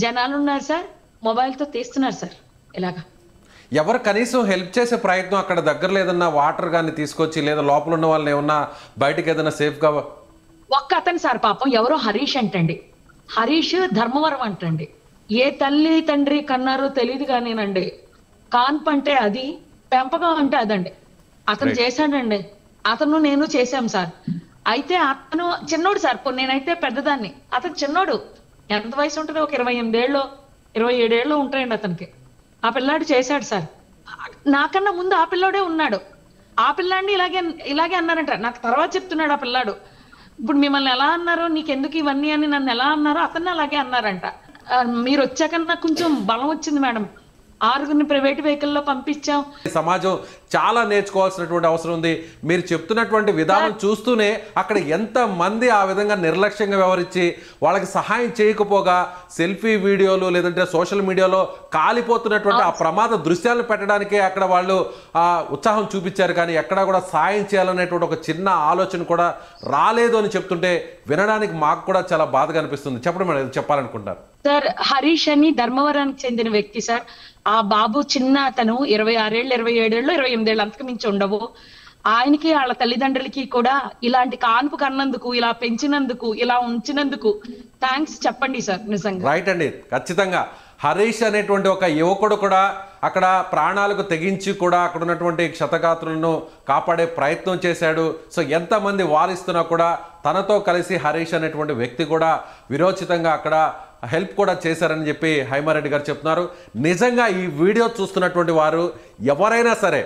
జనాలు ఉన్నారు సార్, మొబైల్తో తీస్తున్నారు సార్ ఇలాగా. ఎవరు కనీసం హెల్ప్ చేసే ప్రయత్నం అక్కడ దగ్గరలో ఏదన్నా వాటర్ కానీ తీసుకొచ్చి లేదా లోపల ఉన్న వాళ్ళని ఏమన్నా బయటకు ఏదైనా సేఫ్గా ఒక్క అతను సార్ పాపం ఎవరో హరీష్ అంటండి, హరీష్ ధర్మవరం అంటండి. ఏ తల్లి తండ్రి కన్నారో తెలియదు కానీనండి, కాన్పు అంటే అది, పెంపకం అంటే అదండి. అతను చేశాడండి, అతను నేను చేశాం సార్. అయితే అతను చిన్నోడు సార్, నేనైతే పెద్దదాన్ని, అతను చిన్నోడు. ఎంత వయసు ఉంటుంది, ఒక 28 ఏళ్ళు 27 ఏళ్ళు ఉంటాయండి అతనికి. ఆ పిల్లాడు చేశాడు సార్. నాకన్నా ముందు ఆ పిల్లాడే ఉన్నాడు. ఆ పిల్లాడిని ఇలాగే అన్నారంట. నాకు తర్వాత చెప్తున్నాడు ఆ పిల్లాడు, ఇప్పుడు మిమ్మల్ని ఎలా అన్నారో, నీకెందుకు ఇవన్నీ అని నన్ను ఎలా అన్నారో అతన్ని అలాగే అన్నారంట. మీరు వచ్చాక నాకు కొంచెం బలం వచ్చింది మేడం. 6గురిని ప్రైవేట్ వెహికల్లో పంపించాం. సమాజం చాలా నేర్చుకోవాల్సినటువంటి అవసరం ఉంది. మీరు చెప్తున్నటువంటి విధానం చూస్తూనే అక్కడ ఎంత మంది ఆ విధంగా నిర్లక్ష్యంగా వ్యవహరించి వాళ్ళకి సహాయం చేయకపోగా సెల్ఫీ వీడియోలు లేదంటే సోషల్ మీడియాలో కాలిపోతున్నటువంటి ఆ ప్రమాద దృశ్యాలను పెట్టడానికే అక్కడ వాళ్ళు ఉత్సాహం చూపించారు, కానీ ఎక్కడా కూడా సాయం చేయాలనేటువంటి ఒక చిన్న ఆలోచన కూడా రాలేదు అని చెప్తుంటే వినడానికి మాకు కూడా చాలా బాధగా అనిపిస్తుంది. చెప్పండి మేడం, చెప్పాలనుకుంటారు. సార్ హరీష్ అని ధర్మవరానికి చెందిన వ్యక్తి సార్. ఆ బాబు చిన్న అతను 26 ఏళ్ళు 27 ఏళ్ళు 28 ఏళ్ళు అంతకు మించి ఉండవు. ఆయనకి వాళ్ళ తల్లిదండ్రులకి కూడా ఇలాంటి కాన్పు కన్నందుకు, ఇలా పెంచినందుకు, ఇలా ఉంచినందుకు థ్యాంక్స్ చెప్పండి సార్. నిజంగా రైట్ అండి, ఖచ్చితంగా. హరీష్ అనేటువంటి ఒక యువకుడు కూడా అక్కడ ప్రాణాలకు తెగించి కూడా అక్కడ ఉన్నటువంటి క్షతగాత్రులను కాపాడే ప్రయత్నం చేశాడు. సో ఎంతమంది వారిస్తున్నా కూడా తనతో కలిసి హరీష్ అనేటువంటి వ్యక్తి కూడా విరోచితంగా అక్కడ హెల్ప్ కూడా చేశారని చెప్పి హైమారెడ్డి గారు చెప్తున్నారు. నిజంగా ఈ వీడియో చూస్తున్నటువంటి వారు ఎవరైనా సరే